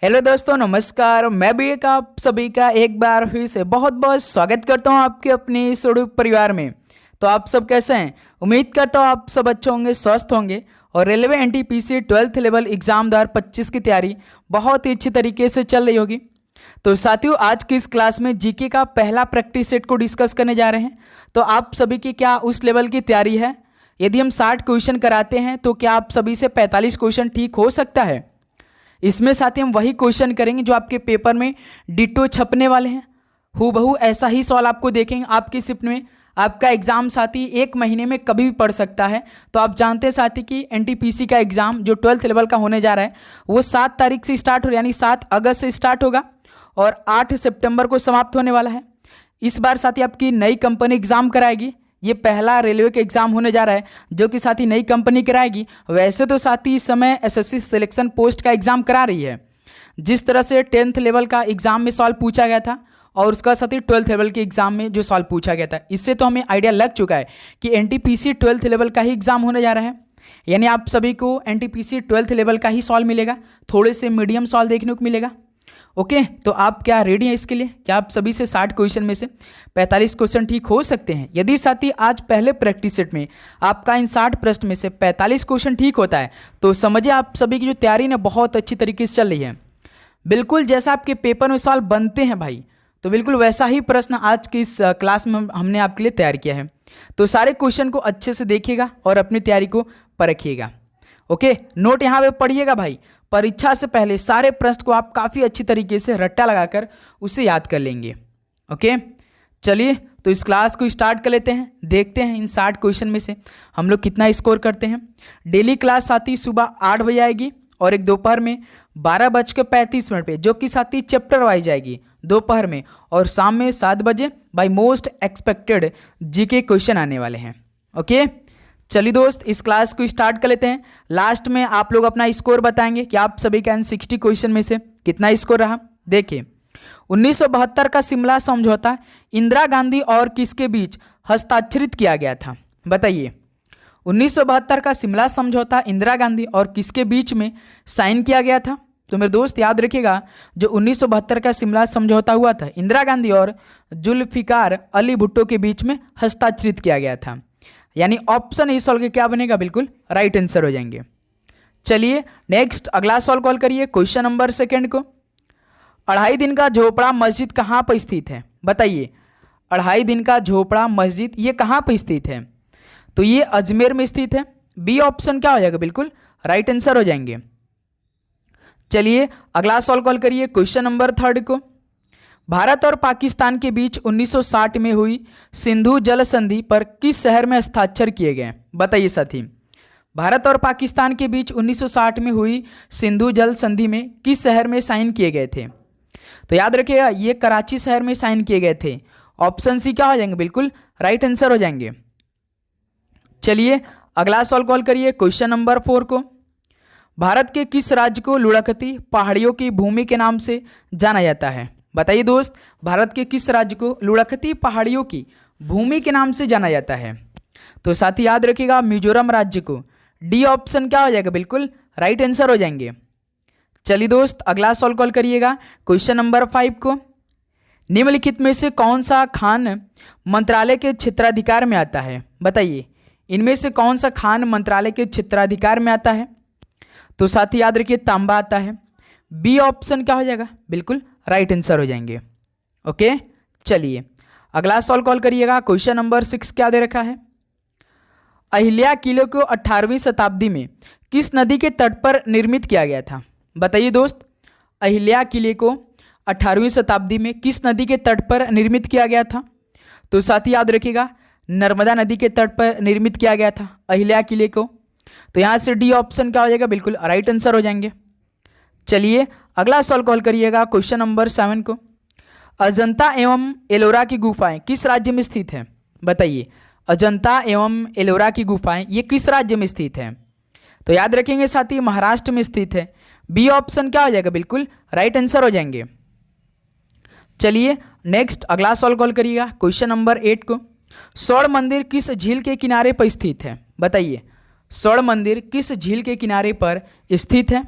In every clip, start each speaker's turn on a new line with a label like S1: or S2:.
S1: Hello दोस्तों, नमस्कार। मैं भी एक आप सभी का एक बार फिर से बहुत बहुत स्वागत करता हूं आपके अपने इस उड़ूक परिवार में। तो आप सब कैसे हैं? उम्मीद करता हूं आप सब अच्छे होंगे, स्वस्थ होंगे और railway NTPC 12th level exam 2025 की तैयारी बहुत ही अच्छी तरीके से चल रही होगी। तो साथियों, आज की इस क्लास में जीके का पहला प्रैक्टिस सेट को डिस्कस करने जा रहे हैं। तो आप सभी की क्या उस लेवल की तैयारी है? यदि हम 60 क्वेश्चन कराते हैं तो क्या आप सभी से 45 क्वेश्चन ठीक हो सकता है? इसमें साथ ही हम वही क्वेश्चन करेंगे जो आपके पेपर में डिटो छपने वाले हैं। हूबहू ऐसा ही सवाल आपको देखेंगे आपकी शिफ्ट में। आपका एग्जाम साथी एक महीने में कभी भी पढ़ सकता है। तो आप जानते हैं साथी कि एनटीपीसी का एग्जाम जो 12th लेवल का होने जा रहा है वो 7 तारीख से स्टार्ट हो, यानी 7 अगस्त से स्टार्ट होगा और 8 सितंबर को समाप्त होने वाला है। इस बार साथी आपकी नई कंपनी एग्जाम कराएगी। ये पहला रेलवे का एग्जाम होने जा रहा है जो कि साथ ही नई कंपनी कराएगी। वैसे तो साथ ही इस समय एसएससी सिलेक्शन पोस्ट का एग्जाम करा रही है। जिस तरह से 10th लेवल का एग्जाम में सवाल पूछा गया था और उसका साथ ही 12th लेवल के एग्जाम में जो सवाल पूछा गया था, इससे तो हमें आइडिया लग चुका है कि एनटीपीसी 12th लेवल का ही एग्जाम होने जा रहा है। यानी आप सभी को एनटीपीसी 12th लेवल का ही सवाल मिलेगा, थोड़े से मीडियम सवाल देखने को मिलेगा। ओके, तो आप क्या रेडी हैं इसके लिए? क्या आप सभी से 60 क्वेश्चन में से 45 क्वेश्चन ठीक हो सकते हैं? यदि साथी आज पहले प्रैक्टिस सेट में आपका इन 60 प्रश्न में से 45 क्वेश्चन ठीक होता है तो समझिए आप सभी की जो तैयारी ना बहुत अच्छी तरीके से चल रही है। बिल्कुल जैसा आपके पेपर में सवाल बनते हैं भाई, तो बिल्कुल वैसा ही प्रश्न आज की इस क्लास में हमने आपके लिए तैयार किया है। तो सारे क्वेश्चन को अच्छे से देखिएगा और अपनी तैयारी को परखिएगा। ओके, नोट यहाँ पे पढ़िएगा भाई। परीक्षा से पहले सारे प्रश्न को आप काफ़ी अच्छी तरीके से रट्टा लगाकर उसे याद कर लेंगे। ओके, चलिए तो इस क्लास को स्टार्ट कर लेते हैं। देखते हैं इन 60 क्वेश्चन में से हम लोग कितना स्कोर करते हैं। डेली क्लास साथी सुबह 8 बजे आएगी और एक दोपहर में 12:35 पे, जो कि साथी चैप्टर वाइज आएगी दोपहर में, और शाम में 7 बजे by most expected GK question आने वाले हैं। ओके, चलिए दोस्त इस क्लास को स्टार्ट कर लेते हैं। लास्ट में आप लोग अपना स्कोर बताएंगे कि आप सभी का इन 60 क्वेश्चन में से कितना स्कोर रहा। देखिए, 1972 का शिमला समझौता इंदिरा गांधी और किसके बीच हस्ताक्षरित किया गया था? बताइए, 1972 का शिमला समझौता इंदिरा गांधी और किसके बीच में साइन किया गया था? तो मेरे दोस्त याद रखिएगा, जो 1972 का शिमला समझौता हुआ था इंदिरा गांधी और जुल्फिकार अली भुट्टो के बीच में हस्ताक्षरित किया गया था। यानी ऑप्शन इस सवाल के क्या बनेगा? बिल्कुल राइट आंसर हो जाएंगे। चलिए नेक्स्ट अगला सवाल कॉल करिए, क्वेश्चन नंबर 2 को। 2.5 दिन का झोपड़ा मस्जिद कहाँ पर स्थित है? बताइए, 2.5 दिन का झोपड़ा मस्जिद ये कहाँ पर स्थित है? तो ये अजमेर में स्थित है। बी ऑप्शन क्या हो जाएगा? बिल्कुल राइट आंसर हो जाएंगे। चलिए अगला सवाल कॉल करिए, क्वेश्चन नंबर 3 को। भारत और पाकिस्तान के बीच 1960 में हुई सिंधु जल संधि पर किस शहर में हस्ताक्षर किए गए? बताइए साथी, भारत और पाकिस्तान के बीच 1960 में हुई सिंधु जल संधि में किस शहर में साइन किए गए थे? तो याद रखिएगा, ये कराची शहर में साइन किए गए थे। ऑप्शन सी क्या हो जाएंगे? बिल्कुल राइट आंसर हो जाएंगे। चलिए अगला सवाल कॉल करिए, क्वेश्चन नंबर 4 को। भारत के किस राज्य को लुढ़कती पहाड़ियों की भूमि के नाम से जाना जाता है? बताइए दोस्त, भारत के किस राज्य को लुढ़कती पहाड़ियों की भूमि के नाम से जाना जाता है? तो साथ ही याद रखिएगा, मिजोरम राज्य को। डी ऑप्शन क्या हो जाएगा? बिल्कुल राइट आंसर हो जाएंगे। चलिए दोस्त अगला सवाल कॉल करिएगा, क्वेश्चन नंबर 5 को। निम्नलिखित में से कौन सा खान मंत्रालय के क्षेत्राधिकार में आता है? बताइए, इनमें से कौन सा खान मंत्रालय के क्षेत्राधिकार में आता है? तो साथ ही याद रखिए, तांबा आता है। बी ऑप्शन क्या हो जाएगा? बिल्कुल राइट आंसर हो जाएंगे। ओके, चलिए अगला सवाल कॉल करिएगा, क्वेश्चन नंबर 6 क्या दे रखा है? अहिल्या किले को 18वीं शताब्दी में किस नदी के तट पर निर्मित किया गया था? बताइए दोस्त, अहिल्या किले को 18वीं शताब्दी में किस नदी के तट पर निर्मित किया गया था? तो साथ ही याद रखिएगा, नर्मदा नदी के तट पर निर्मित किया गया था अहिल्या किले को। तो यहाँ से डी ऑप्शन क्या हो जाएगा? बिल्कुल राइट आंसर हो जाएंगे। चलिए अगला सवाल कॉल करिएगा, क्वेश्चन नंबर 7 को। अजंता एवं एलोरा की गुफाएं किस राज्य में स्थित है? बताइए, अजंता एवं एलोरा की गुफाएं ये किस राज्य में स्थित है? तो याद रखेंगे साथी, महाराष्ट्र में स्थित है। बी ऑप्शन क्या हो जाएगा? बिल्कुल राइट आंसर हो जाएंगे। चलिए नेक्स्ट अगला सवाल कॉल करिएगा, क्वेश्चन नंबर 8 को। स्वर्ण मंदिर किस झील के किनारे पर स्थित है? बताइए, स्वर्ण मंदिर किस झील के किनारे पर स्थित है?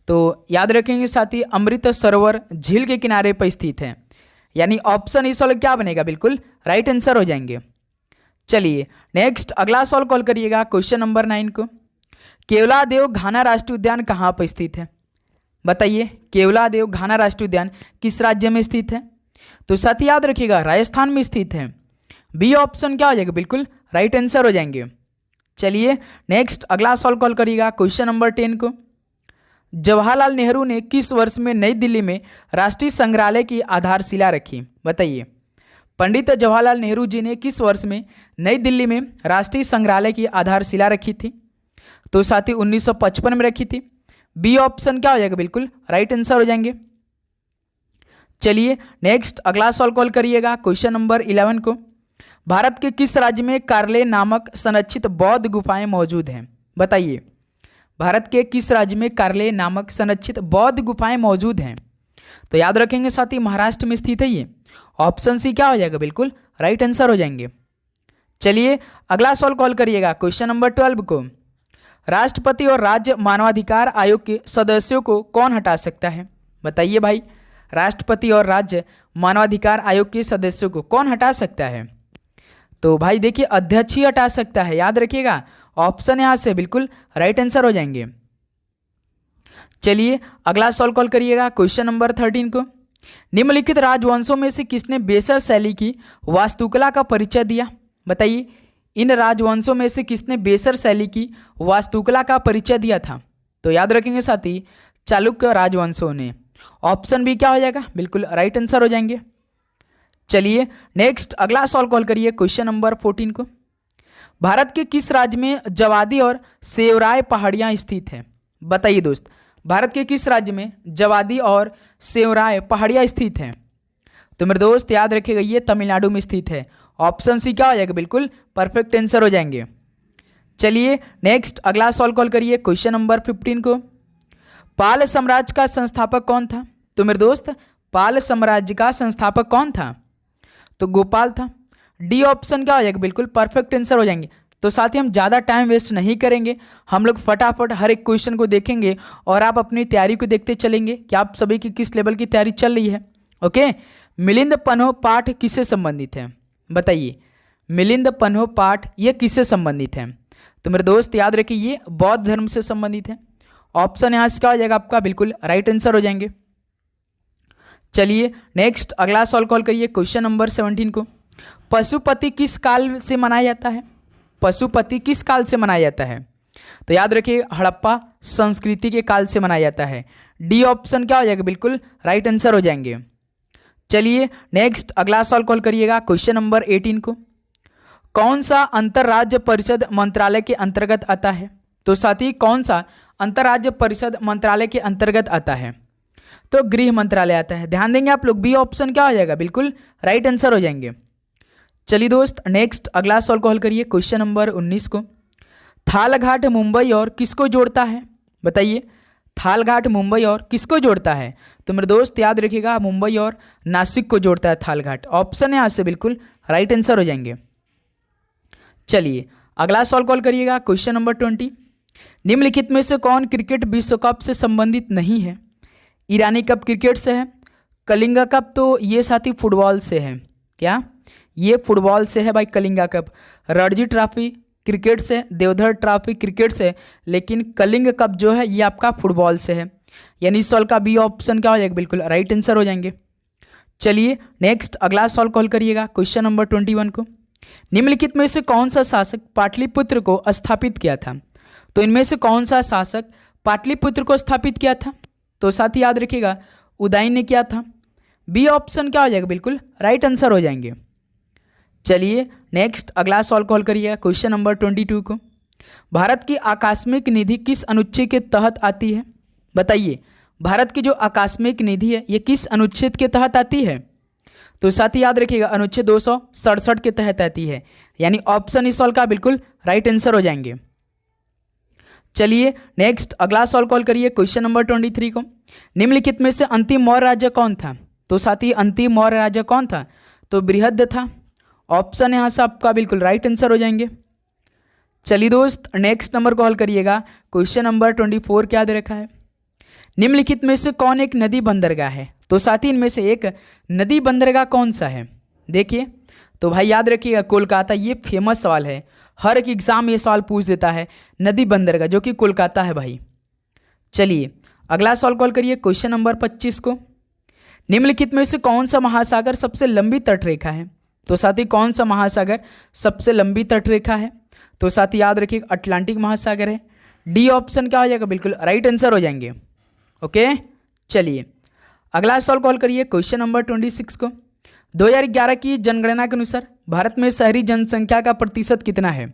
S1: तो याद रखेंगे साथी, अमृत सरोवर झील के किनारे पर स्थित है। यानी ऑप्शन इस वाला क्या बनेगा, बिल्कुल राइट आंसर हो जाएंगे। चलिए नेक्स्ट अगला सवाल कॉल करिएगा, क्वेश्चन नंबर 9 को। केवलादेव घाना राष्ट्रीय उद्यान कहाँ पर स्थित है? बताइए, केवलादेव घाना राष्ट्रीय उद्यान किस राज्य में स्थित है? तो साथी याद रखिएगा राजस्थान में स्थित है। बी ऑप्शन क्या हो जाएगा, बिल्कुल राइट आंसर हो जाएंगे। चलिए नेक्स्ट अगला सवाल कॉल करिएगा, क्वेश्चन नंबर 10 को। जवाहरलाल नेहरू ने किस वर्ष में नई दिल्ली में राष्ट्रीय संग्रहालय की आधारशिला रखी? बताइए, पंडित जवाहरलाल नेहरू जी ने किस वर्ष में नई दिल्ली में राष्ट्रीय संग्रहालय की आधारशिला रखी थी? तो साथी 1955 में रखी थी। बी ऑप्शन क्या हो जाएगा, बिल्कुल राइट आंसर हो जाएंगे। चलिए नेक्स्ट अगला सवाल कॉल करिएगा, क्वेश्चन नंबर 11 को। भारत के किस राज्य में कार्ले नामक संरक्षित बौद्ध गुफाएं मौजूद हैं? बताइए, भारत के किस राज्य में कार्ले नामक संरक्षित बौद्ध गुफाएं मौजूद हैं? तो याद रखेंगे साथी महाराष्ट्र में स्थित है ये। ऑप्शन सी क्या हो जाएगा, बिल्कुल राइट आंसर हो जाएंगे। चलिए अगला सवाल कॉल करिएगा, क्वेश्चन नंबर 12 को। राष्ट्रपति और राज्य मानवाधिकार आयोग के सदस्यों को कौन हटा सकता है? बताइए भाई, राष्ट्रपति और राज्य मानवाधिकार आयोग के सदस्यों को कौन हटा सकता है? तो भाई देखिए अध्यक्ष ही हटा सकता है, याद रखिएगा ऑप्शन यहां से बिल्कुल राइट आंसर हो जाएंगे। चलिए अगला सवाल कॉल करिएगा, क्वेश्चन नंबर 13 को। निम्नलिखित राजवंशों में से किसने बेसर शैली की वास्तुकला का परिचय दिया? बताइए, इन राजवंशों में से किसने बेसर शैली की वास्तुकला का परिचय दिया था? तो याद रखेंगे साथी चालुक्य राजवंशों ने। ऑप्शन बी क्या हो जाएगा, बिल्कुल राइट आंसर हो जाएंगे। चलिए नेक्स्ट अगला सवाल कॉल करिए, क्वेश्चन नंबर 14 को। भारत के किस राज्य में जवादी और सेवराय पहाड़ियां स्थित हैं? बताइए दोस्त, भारत के किस राज्य में जवादी और सेवराय पहाड़ियां स्थित हैं? तो मेरे दोस्त याद रखिएगा ये तमिलनाडु में स्थित है। ऑप्शन सी क्या हो जाएगा, बिल्कुल परफेक्ट आंसर हो जाएंगे। चलिए नेक्स्ट अगला सवाल कॉल करिए, क्वेश्चन नंबर 15 को। पाल साम्राज्य का संस्थापक कौन था? तो मेरे दोस्त पाल साम्राज्य का संस्थापक कौन था? तो गोपाल था। डी ऑप्शन क्या हो जाएगा, बिल्कुल परफेक्ट आंसर हो जाएंगे। तो साथ ही हम ज़्यादा टाइम वेस्ट नहीं करेंगे, हम लोग फटाफट हर एक क्वेश्चन को देखेंगे और आप अपनी तैयारी को देखते चलेंगे कि आप सभी की किस लेवल की तैयारी चल रही है। ओके, मिलिंद पन्हो पाठ किससे संबंधित है? बताइए, मिलिंद पन्हो पाठ ये किससे संबंधित है? तो मेरे दोस्त याद रखिए ये बौद्ध धर्म से संबंधित है। ऑप्शन यहाँ से क्या हो जाएगा आपका, बिल्कुल राइट आंसर हो जाएंगे। चलिए नेक्स्ट अगला सवाल कॉल करिए, क्वेश्चन नंबर 17 को। पशुपति किस काल से मनाया जाता है? पशुपति किस काल से मनाया जाता है? तो याद रखिए हड़प्पा संस्कृति के काल से मनाया जाता है। डी ऑप्शन क्या हो जाएगा, बिल्कुल राइट आंसर हो जाएंगे। चलिए नेक्स्ट अगला सवाल कॉल करिएगा, क्वेश्चन नंबर 18 को। कौन सा अंतरराज्य परिषद मंत्रालय के अंतर्गत आता है? तो साथी कौन सा अंतरराज्य परिषद मंत्रालय के अंतर्गत आता है? तो गृह मंत्रालय आता है। ध्यान देंगे आप लोग, बी ऑप्शन क्या हो जाएगा, बिल्कुल राइट आंसर हो जाएंगे। चलिए दोस्त नेक्स्ट अगला सवाल कॉल करिए, क्वेश्चन नंबर 19 को। थालघाट मुंबई और किसको जोड़ता है? बताइए, थालघाट मुंबई और किसको जोड़ता है? तो मेरे दोस्त याद रखिएगा मुंबई और नासिक को जोड़ता है थालघाट। ऑप्शन यहाँ से बिल्कुल राइट आंसर हो जाएंगे। चलिए अगला सवाल कॉल करिएगा, क्वेश्चन नंबर 20। निम्नलिखित में से कौन क्रिकेट विश्व कप से संबंधित नहीं है? ईरानी कप क्रिकेट से है, कलिंगा कप तो ये साथी फुटबॉल से है। क्या ये फुटबॉल से है भाई Kalinga cup? Ranji trophy cricket से, देवधर ट्रॉफी क्रिकेट से, लेकिन कलिंग कप जो है ये आपका फुटबॉल से है। यानी इस सवाल का बी ऑप्शन क्या हो जाएगा, बिल्कुल राइट आंसर हो जाएंगे। चलिए नेक्स्ट अगला सवाल कॉल करिएगा, क्वेश्चन नंबर 21 को। निम्नलिखित में से कौन सा शासक पाटलिपुत्र को स्थापित किया था? तो इनमें से कौन सा शासक पाटलिपुत्र को स्थापित किया था? तो साथ ही याद रखिएगा उदयन ने किया था। बी ऑप्शन क्या हो जाएगा, बिल्कुल राइट आंसर हो जाएंगे। चलिए नेक्स्ट अगला सवाल कॉल करिएगा, क्वेश्चन नंबर 22 को। भारत की आकस्मिक निधि किस अनुच्छेद के तहत आती है? बताइए, भारत की जो आकस्मिक निधि है ये किस अनुच्छेद के तहत आती है? तो साथ ही याद रखिएगा अनुच्छेद 267 के तहत आती है। यानी ऑप्शन इस सवाल का बिल्कुल राइट आंसर हो जाएंगे। चलिए नेक्स्ट अगला सवाल कॉल करिए, क्वेश्चन नंबर 23 को। निम्नलिखित में से अंतिम मौर्य राज्य कौन था? तो साथ ही अंतिम मौर्य राज्य कौन था? तो बृहद था। ऑप्शन यहाँ से आपका बिल्कुल राइट आंसर हो जाएंगे। चलिए दोस्त नेक्स्ट नंबर कॉल करिएगा, क्वेश्चन नंबर 24 क्या दे रखा है? निम्नलिखित में से कौन एक नदी बंदरगाह है? तो साथी इनमें से एक नदी बंदरगाह कौन सा है? देखिए, तो भाई याद रखिएगा कोलकाता, ये फेमस सवाल है, हर एक एग्जाम ये सवाल पूछ देता है, नदी बंदरगाह जो कि कोलकाता है भाई। चलिए अगला सवाल कॉल करिए, क्वेश्चन नंबर 25 को। निम्नलिखित में से कौन सा महासागर सबसे लंबी तटरेखा है? तो साथी कौन सा महासागर सबसे लंबी तटरेखा है? तो साथी याद रखिए अटलांटिक महासागर है। डी ऑप्शन क्या हो जाएगा? बिल्कुल राइट आंसर हो जाएंगे। ओके, चलिए अगला सवाल कॉल करिए, क्वेश्चन नंबर 26 को। 2011 की जनगणना के अनुसार भारत में शहरी जनसंख्या का प्रतिशत कितना है?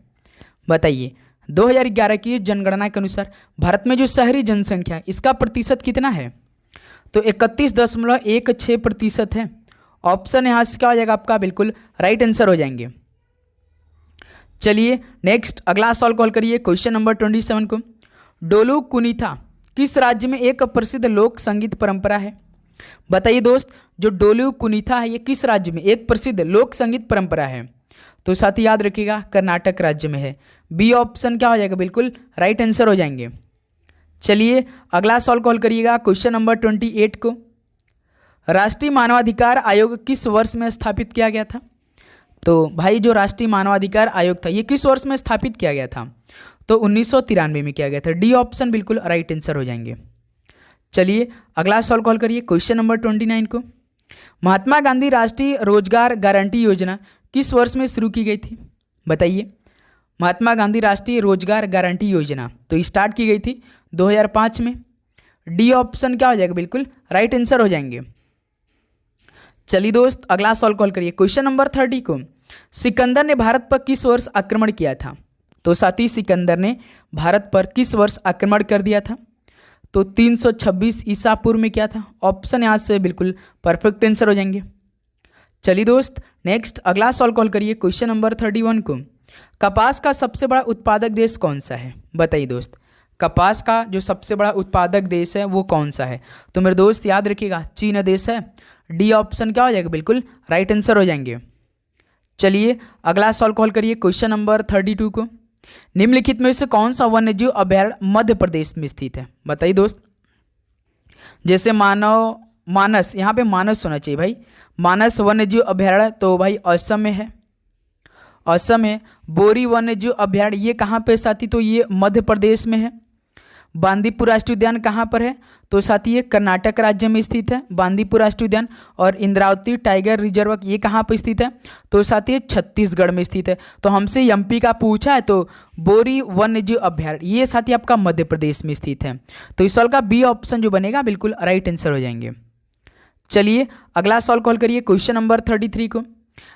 S1: बताइए, 2011 की जनगणना के अनुसार भारत में जो शहरी जनसंख्या है इसका प्रतिशत कितना है? तो 31.16% है। ऑप्शन यहाँ से क्या हो जाएगा आपका? बिल्कुल राइट आंसर हो जाएंगे। चलिए नेक्स्ट अगला सवाल कॉल करिए, क्वेश्चन नंबर 27 को। डोलू कुनीथा किस राज्य में एक प्रसिद्ध लोक संगीत परंपरा है? बताइए दोस्त, जो डोलू कुनीथा है ये किस राज्य में एक प्रसिद्ध लोक संगीत परंपरा है? तो साथी याद रखिएगा कर्नाटक राज्य में है। बी ऑप्शन क्या हो जाएगा? बिल्कुल राइट आंसर हो जाएंगे। चलिए अगला सवाल कॉल करिएगा, क्वेश्चन नंबर 28 को। राष्ट्रीय मानवाधिकार आयोग किस वर्ष में स्थापित किया गया था? तो भाई जो राष्ट्रीय मानवाधिकार आयोग था ये किस वर्ष में स्थापित किया गया था? तो 1993 में किया गया था। डी ऑप्शन बिल्कुल राइट आंसर हो जाएंगे। चलिए अगला सवाल कॉल करिए, क्वेश्चन नंबर 29 को। महात्मा गांधी राष्ट्रीय रोजगार गारंटी योजना किस वर्ष में शुरू की गई थी? बताइए, महात्मा गांधी राष्ट्रीय रोजगार गारंटी योजना तो स्टार्ट की गई थी 2005 में। डी ऑप्शन क्या हो जाएगा? बिल्कुल राइट आंसर हो जाएंगे। चलिए दोस्त अगला सवाल कॉल करिए, क्वेश्चन नंबर 30 को। सिकंदर ने भारत पर किस वर्ष आक्रमण किया था? तो साथी सिकंदर ने भारत पर किस वर्ष आक्रमण कर दिया था? तो 326 ईसा पूर्व में किया था। ऑप्शन यहाँ से बिल्कुल परफेक्ट आंसर हो जाएंगे। चलिए दोस्त नेक्स्ट अगला सवाल कॉल करिए, क्वेश्चन नंबर 31 को। कपास का सबसे बड़ा उत्पादक देश कौन सा है? बताइए दोस्त, कपास का जो सबसे बड़ा उत्पादक देश है वो कौन सा है? तो मेरे दोस्त याद रखिएगा चीन देश है। डी ऑप्शन क्या हो जाएगा? बिल्कुल राइट आंसर हो जाएंगे। चलिए अगला सवाल कॉल करिए, क्वेश्चन नंबर 32 को। निम्नलिखित में से कौन सा वन्यजीव अभयारण्य मध्य प्रदेश में स्थित है? बताइए दोस्त, जैसे मानस, यहाँ पे मानस होना चाहिए भाई, मानस वन्यजीव अभयारण्य तो भाई असम में है। असम है। बोरी वन्यजीव अभयारण्य ये कहाँ पे साथी? तो ये मध्य प्रदेश में है। बांदीपुर राष्ट्रीय उद्यान कहाँ पर है? तो साथी ये कर्नाटक राज्य में स्थित है बांदीपुर राष्ट्रीय उद्यान। और इंद्रावती टाइगर रिजर्व ये कहाँ पर स्थित है? तो साथी ये छत्तीसगढ़ में स्थित है। तो हमसे एमपी का पूछा है तो बोरी वन्यजीव अभयारण्य ये साथी आपका मध्य प्रदेश में स्थित है। तो इस सवाल का बी ऑप्शन जो बनेगा बिल्कुल राइट आंसर हो जाएंगे। चलिए अगला सवाल कॉल करिए, क्वेश्चन नंबर 33 को।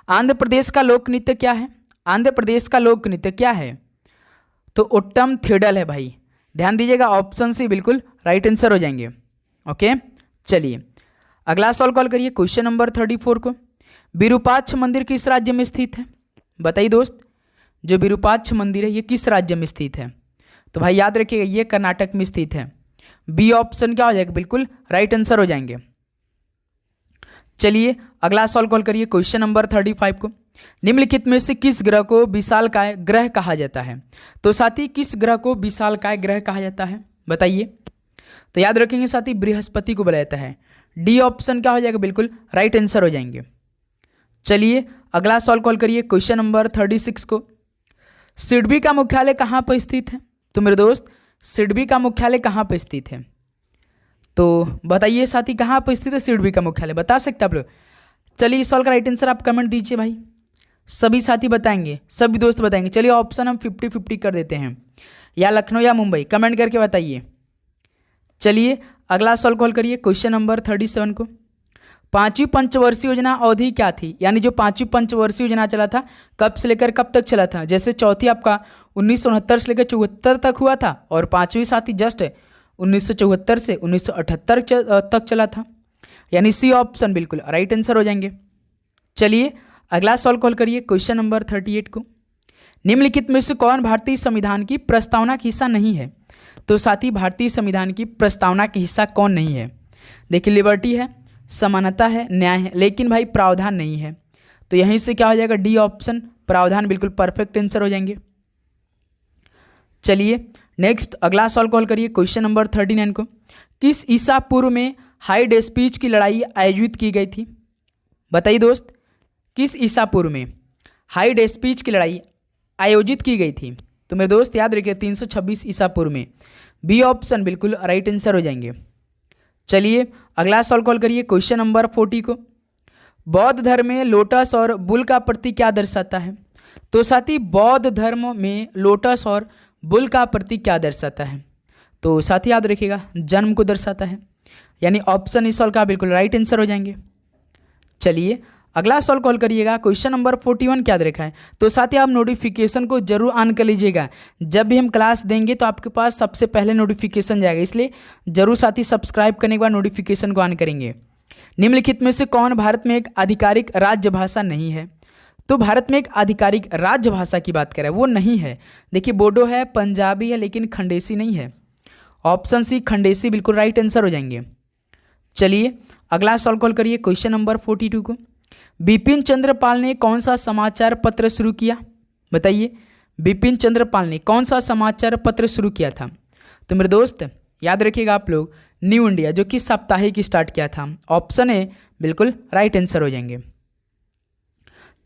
S1: आंध्र प्रदेश का लोक नृत्य क्या है? आंध्र प्रदेश का लोक नृत्य क्या है? तो ओट्टम थेडल है भाई। ध्यान दीजिएगा ऑप्शन सी बिल्कुल राइट आंसर हो जाएंगे। ओके, चलिए अगला सवाल कॉल करिए, क्वेश्चन नंबर 34 को। विरूपाक्ष मंदिर किस राज्य में स्थित है? बताइए दोस्त, जो विरूपाक्ष मंदिर है ये किस राज्य में स्थित है? तो भाई याद रखिएगा ये कर्नाटक में स्थित है। बी ऑप्शन क्या हो जाएगा? बिल्कुल राइट आंसर हो जाएंगे। चलिए अगला सवाल कॉल करिए, क्वेश्चन नंबर 35 को। निम्नलिखित में से किस ग्रह को विशालकाय ग्रह कहा जाता है? तो साथी किस ग्रह को विशालकाय ग्रह कहा जाता है? बताइए। तो याद रखेंगे साथी बृहस्पति को बोला जाता है। डी ऑप्शन क्या हो जाएगा? बिल्कुल राइट आंसर हो जाएंगे। चलिए अगला सवाल कॉल करिए, क्वेश्चन नंबर 36 को। सिडबी का मुख्यालय कहाँ पर स्थित है? तो मेरे दोस्त सिडबी का मुख्यालय कहाँ पर स्थित है? तो बताइए साथी कहाँ पर स्थित है सिडबी का मुख्यालय? बता सकते आप लोग? चलिए इस सवाल का राइट आंसर आप कमेंट दीजिए भाई। सभी साथी बताएंगे, सभी दोस्त बताएंगे। चलिए ऑप्शन हम 50-50 कर देते हैं, या लखनऊ या मुंबई, कमेंट करके बताइए। चलिए अगला सवाल कॉल करिए, क्वेश्चन नंबर 37 को। पांचवी पंचवर्षीय योजना अवधि क्या थी? यानी जो पांचवी पंचवर्षीय योजना चला था कब से लेकर कब तक चला था? जैसे चौथी आपका 1969 से लेकर 74 तक हुआ था, और पांचवी साथी जस्ट 1974 से 1978 तक चला था। यानी सी ऑप्शन बिल्कुल राइट आंसर हो जाएंगे। चलिए अगला सवाल कॉल करिए, क्वेश्चन नंबर 38 को। निम्नलिखित में से कौन भारतीय संविधान की प्रस्तावना का हिस्सा नहीं है? तो साथी भारतीय संविधान की प्रस्तावना के हिस्सा कौन नहीं है? देखिए लिबर्टी है, समानता है, न्याय है, लेकिन भाई प्रावधान नहीं है। तो यहीं से क्या हो जाएगा? डी ऑप्शन प्रावधान बिल्कुल परफेक्ट आंसर हो जाएंगे। चलिए नेक्स्ट अगला सवाल कॉल करिए, क्वेश्चन नंबर 39 को। किस ईसा पूर्व में हाइड स्पीच की लड़ाई आयोजित की गई थी? बताइए दोस्त, किस ईसा पूर्व में हाइड स्पीच की लड़ाई आयोजित की गई थी? तो मेरे दोस्त याद रखिए 326 ईसा पूर्व में। बी ऑप्शन बिल्कुल राइट आंसर हो जाएंगे। चलिए अगला सवाल कॉल करिए क्वेश्चन नंबर 40 को। बौद्ध धर्म में लोटस और बुल का प्रतीक क्या दर्शाता है? तो साथी बौद्ध धर्म में लोटस और बुल का प्रतीक क्या दर्शाता है? तो साथी याद रखिएगा जन्म को दर्शाता है, यानी ऑप्शन इस सवाल का बिल्कुल राइट आंसर हो जाएंगे। चलिए अगला सवाल कॉल करिएगा क्वेश्चन नंबर 41 क्या दे रखा है? तो साथी आप नोटिफिकेशन को जरूर ऑन कर लीजिएगा। जब भी हम क्लास देंगे तो आपके पास सबसे पहले नोटिफिकेशन जाएगा, इसलिए जरूर साथी सब्सक्राइब करने के बाद नोटिफिकेशन को ऑन करेंगे। निम्नलिखित में से कौन भारत में एक आधिकारिक राज्य भाषा नहीं है? तो भारत में एक आधिकारिक राज्य भाषा की बात करें वो नहीं है। देखिए बोडो है, पंजाबी है, लेकिन खंडेसी नहीं है। ऑप्शन सी खंडेसी बिल्कुल राइट आंसर हो जाएंगे। चलिए अगला सवाल कॉल करिए क्वेश्चन नंबर 42 को। बिपिन चंद्र पाल ने कौन सा समाचार पत्र शुरू किया? बताइए बिपिन चंद्र पाल ने कौन सा समाचार पत्र शुरू किया था? तो मेरे दोस्त याद रखिएगा आप लोग न्यू इंडिया, जो कि साप्ताहिक स्टार्ट किया था। ऑप्शन ए बिल्कुल राइट आंसर हो जाएंगे।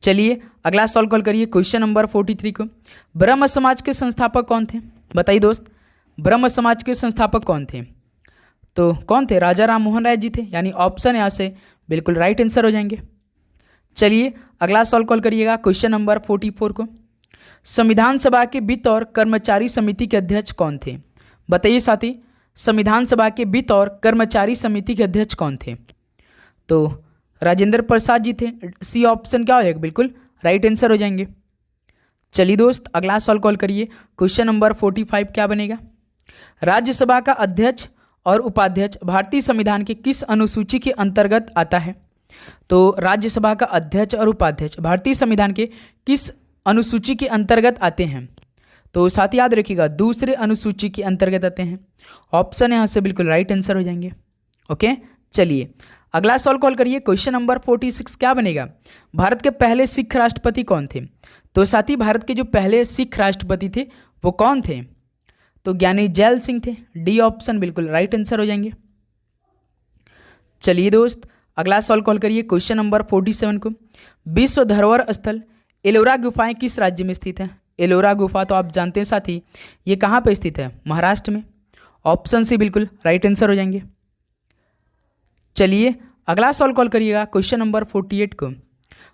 S1: चलिए अगला सवाल कॉल करिए क्वेश्चन नंबर 43 को। ब्रह्म समाज के संस्थापक कौन थे? बताइए दोस्त ब्रह्म समाज के संस्थापक कौन थे? तो कौन थे? राजा राम मोहन राय जी थे, यानी ऑप्शन यहाँ से बिल्कुल राइट आंसर हो जाएंगे। चलिए अगला सवाल कॉल करिएगा क्वेश्चन नंबर 44 को। संविधान सभा के वित्त और कर्मचारी समिति के अध्यक्ष कौन थे? बताइए साथी संविधान सभा के वित्त और कर्मचारी समिति के अध्यक्ष कौन थे? तो राजेंद्र प्रसाद जी थे। सी ऑप्शन क्या हो जाएगा? बिल्कुल राइट आंसर हो जाएंगे। चलिए दोस्त अगला सवाल कॉल करिए क्वेश्चन नंबर 45 क्या बनेगा? राज्यसभा का अध्यक्ष और उपाध्यक्ष भारतीय संविधान के किस अनुसूची के अंतर्गत आता है? तो राज्यसभा का अध्यक्ष और उपाध्यक्ष भारतीय संविधान के किस अनुसूची के अंतर्गत आते हैं? तो साथ याद रखिएगा दूसरे अनुसूची के अंतर्गत आते हैं। ऑप्शन यहाँ से बिल्कुल राइट आंसर हो जाएंगे। ओके चलिए अगला सवाल कॉल करिए क्वेश्चन नंबर 46 क्या बनेगा? भारत के पहले सिख राष्ट्रपति कौन थे? तो साथी भारत के जो पहले सिख राष्ट्रपति थे वो कौन थे? तो ज्ञानी जैल सिंह थे। डी ऑप्शन बिल्कुल राइट आंसर हो जाएंगे। चलिए दोस्त अगला सवाल कॉल करिए क्वेश्चन नंबर 47 को। विश्व धरोहर स्थल एलोरा गुफाएं किस राज्य में स्थित है? एलोरा गुफा तो आप जानते हैं साथी ये कहाँ पे स्थित है? महाराष्ट्र में। ऑप्शन सी बिल्कुल राइट आंसर हो जाएंगे। चलिए अगला सवाल कॉल करिएगा क्वेश्चन नंबर 48 को।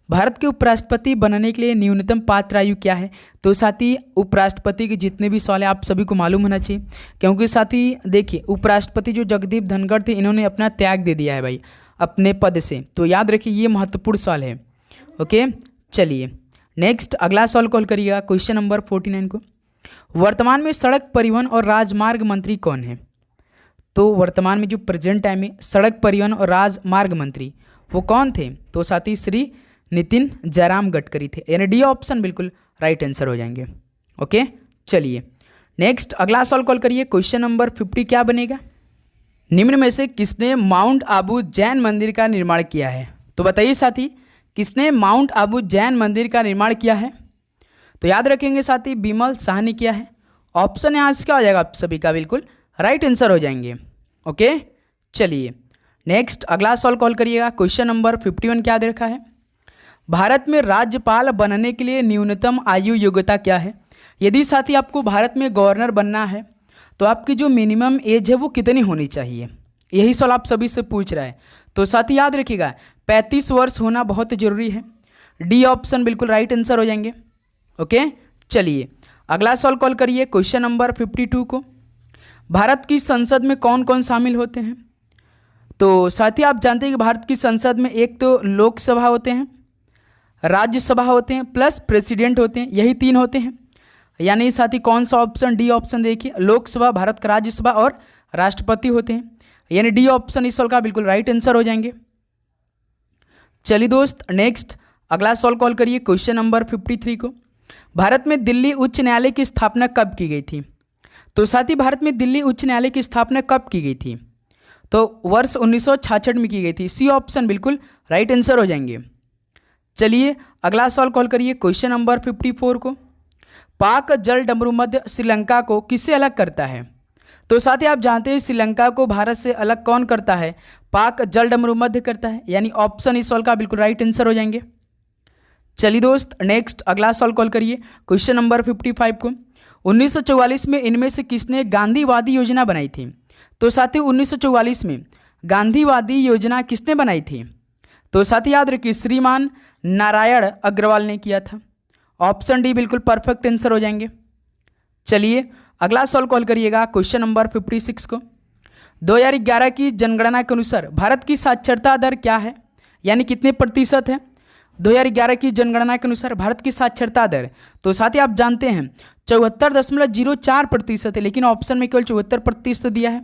S1: भारत के उपराष्ट्रपति बनने के लिए न्यूनतम पात्र आयु क्या है? तो साथी उपराष्ट्रपति के जितने भी सवाल हैं आप सभी को मालूम होना चाहिए, क्योंकि साथी देखिए उपराष्ट्रपति जो जगदीप धनखड़ थे इन्होंने अपना त्याग दे दिया है भाई अपने पद से, तो याद रखिए ये महत्वपूर्ण सवाल है। ओके चलिए नेक्स्ट अगला सवाल कॉल करिएगा क्वेश्चन नंबर 49 को। वर्तमान में सड़क परिवहन और राजमार्ग मंत्री कौन है? तो वर्तमान में जो प्रेजेंट टाइम में सड़क परिवहन और राजमार्ग मंत्री वो कौन थे? तो साथी श्री नितिन जयराम गडकरी थे, यानी डी ऑप्शन बिल्कुल राइट आंसर हो जाएंगे। ओके चलिए नेक्स्ट अगला सवाल कॉल करिए क्वेश्चन नंबर 50 क्या बनेगा? निम्न में से किसने माउंट आबू जैन मंदिर का निर्माण किया है? तो बताइए साथी किसने माउंट आबू जैन मंदिर का निर्माण किया है? तो याद रखेंगे साथी बिमल शाह ने किया है। ऑप्शन यहाँ से क्या हो जाएगा आप सभी का बिल्कुल राइट आंसर हो जाएंगे। ओके चलिए नेक्स्ट अगला सवाल कॉल करिएगा क्वेश्चन नंबर 51 क्या दे रखा है? भारत में राज्यपाल बनने के लिए न्यूनतम आयु योग्यता क्या है? यदि साथी आपको भारत में गवर्नर बनना है तो आपकी जो मिनिमम एज है वो कितनी होनी चाहिए? यही सवाल आप सभी से पूछ रहा है। तो साथी याद रखिएगा 35 वर्ष होना बहुत ज़रूरी है। डी ऑप्शन बिल्कुल राइट आंसर हो जाएंगे। ओके चलिए अगला सवाल कॉल करिए क्वेश्चन नंबर 52 को। भारत की संसद में कौन कौन शामिल होते हैं? तो साथी आप जानते हैं कि भारत की संसद में एक तो लोकसभा होते हैं, राज्यसभा होते हैं, प्लस प्रेसिडेंट होते हैं, यही 3 होते हैं। यानी साथी कौन सा ऑप्शन? डी ऑप्शन देखिए लोकसभा, भारत का राज्यसभा और राष्ट्रपति होते हैं, यानी डी ऑप्शन इस सवाल का बिल्कुल राइट आंसर हो जाएंगे। चलिए दोस्त नेक्स्ट अगला सवाल कॉल करिए क्वेश्चन नंबर 53 को। भारत में दिल्ली उच्च न्यायालय की स्थापना कब की गई थी? तो साथी भारत में दिल्ली उच्च न्यायालय की स्थापना कब की गई थी? तो वर्ष 1966 में की गई थी। सी ऑप्शन बिल्कुल राइट आंसर हो जाएंगे। चलिए अगला सवाल कॉल करिए क्वेश्चन नंबर 54 को। पाक जल डमरू मध्य श्रीलंका को किससे अलग करता है? तो साथ ही आप जानते हैं श्रीलंका को भारत से अलग कौन करता है? पाक जल डमरू मध्य करता है, यानी ऑप्शन इस सवाल का बिल्कुल राइट आंसर हो जाएंगे। चलिए दोस्त, नेक्स्ट अगला सवाल कॉल करिए, क्वेश्चन नंबर 55 को। 1944 में इनमें से किसने गांधीवादी योजना बनाई थी? तो साथी 1944 में गांधीवादी योजना किसने बनाई थी? तो साथी याद रखिए श्रीमान नारायण अग्रवाल ने किया था। ऑप्शन डी बिल्कुल परफेक्ट आंसर हो जाएंगे। चलिए अगला सवाल कॉल करिएगा, क्वेश्चन नंबर 56 को। 2011 की जनगणना के अनुसार भारत की साक्षरता दर क्या है, यानी कितने प्रतिशत है? 2011 की जनगणना के अनुसार भारत की साक्षरता दर, तो साथ ही आप जानते हैं 74.04% है, लेकिन ऑप्शन में केवल 74% दिया है,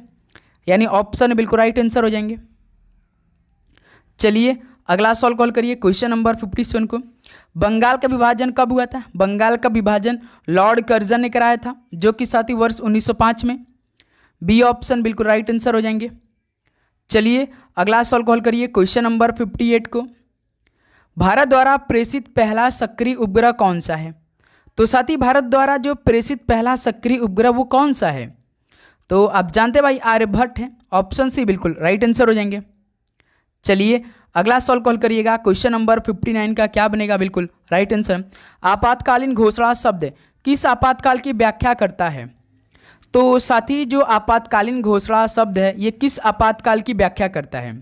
S1: यानी ऑप्शन बिल्कुल राइट आंसर हो जाएंगे। चलिए अगला सवाल कॉल करिए, क्वेश्चन नंबर 57 को। बंगाल का विभाजन कब हुआ था? बंगाल का विभाजन लॉर्ड कर्जन ने कराया था, जो कि साथी वर्ष 1905 में। बी ऑप्शन बिल्कुल राइट आंसर हो जाएंगे। चलिए अगला सवाल कॉल करिए, क्वेश्चन नंबर 58 को। भारत द्वारा प्रेषित पहला सक्रिय उपग्रह कौन सा है? तो साथी भारत द्वारा जो प्रेषित पहला सक्रिय उपग्रह वो कौन सा है? तो आप जानते भाई आर्यभट्ट है। ऑप्शन सी बिल्कुल राइट आंसर हो जाएंगे। चलिए अगला सवाल कॉल करिएगा, क्वेश्चन नंबर 59 का क्या बनेगा? बिल्कुल राइट आंसर। आपातकालीन घोषणा शब्द किस आपातकाल की व्याख्या करता है? तो साथी जो आपातकालीन घोषणा शब्द है ये किस आपातकाल की व्याख्या करता है?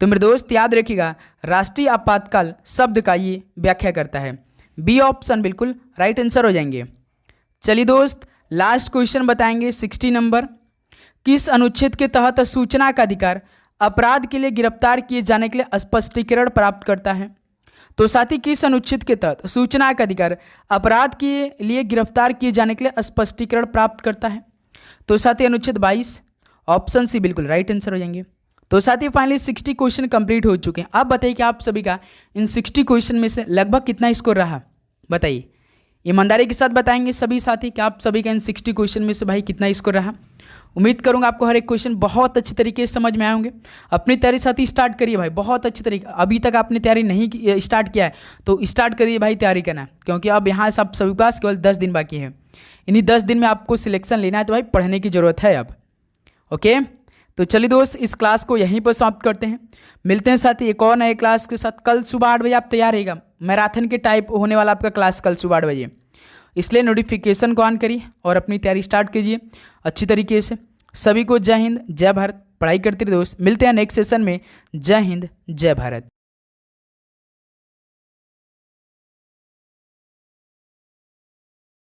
S1: तो मेरे दोस्त याद रखिएगा राष्ट्रीय आपातकाल शब्द का ये व्याख्या करता है। बी ऑप्शन बिल्कुल राइट आंसर हो जाएंगे। चलिए दोस्त लास्ट क्वेश्चन बताएंगे 60 नंबर। किस अनुच्छेद के तहत सूचना का अधिकार अपराध के लिए गिरफ्तार किए जाने के लिए स्पष्टीकरण प्राप्त करता है? तो साथ ही किस अनुच्छेद के तहत सूचना का अधिकार अपराध के लिए गिरफ्तार किए जाने के लिए स्पष्टीकरण प्राप्त करता है? तो साथ ही अनुच्छेद 22। ऑप्शन सी बिल्कुल राइट आंसर हो जाएंगे। तो साथ ही फाइनली 60 क्वेश्चन कंप्लीट हो चुके हैं। अब बताइए कि आप सभी का इन 60 क्वेश्चन में से लगभग कितना स्कोर रहा? बताइए, ईमानदारी के साथ बताएंगे सभी साथी कि आप सभी का इन 60 क्वेश्चन में से भाई कितना स्कोर रहा। उम्मीद करूंगा आपको हर एक क्वेश्चन बहुत अच्छी तरीके से समझ में आए होंगे। अपनी तैयारी साथी स्टार्ट करिए भाई बहुत अच्छी तरीके। अभी तक आपने तैयारी नहीं स्टार्ट किया है तो स्टार्ट करिए भाई तैयारी करना, क्योंकि अब यहाँ से आप सभी पास केवल 10 दिन बाकी है। इन्हीं 10 दिन में आपको सिलेक्शन लेना है, तो भाई पढ़ने की ज़रूरत है अब। ओके, तो चलिए दोस्त इस क्लास को यहीं पर समाप्त करते हैं। मिलते हैं साथी एक और नए क्लास के साथ। कल सुबह 8 बजे आप तैयार रहेगा, मैराथन के टाइप होने वाला आपका क्लास कल सुबह 8 बजे, इसलिए नोटिफिकेशन को ऑन करिए और अपनी तैयारी स्टार्ट कीजिए अच्छी तरीके से। सभी को जय हिंद जय भारत। पढ़ाई करते रहिए दोस्त। मिलते हैं नेक्स्ट सेशन में। जय हिंद जय भारत।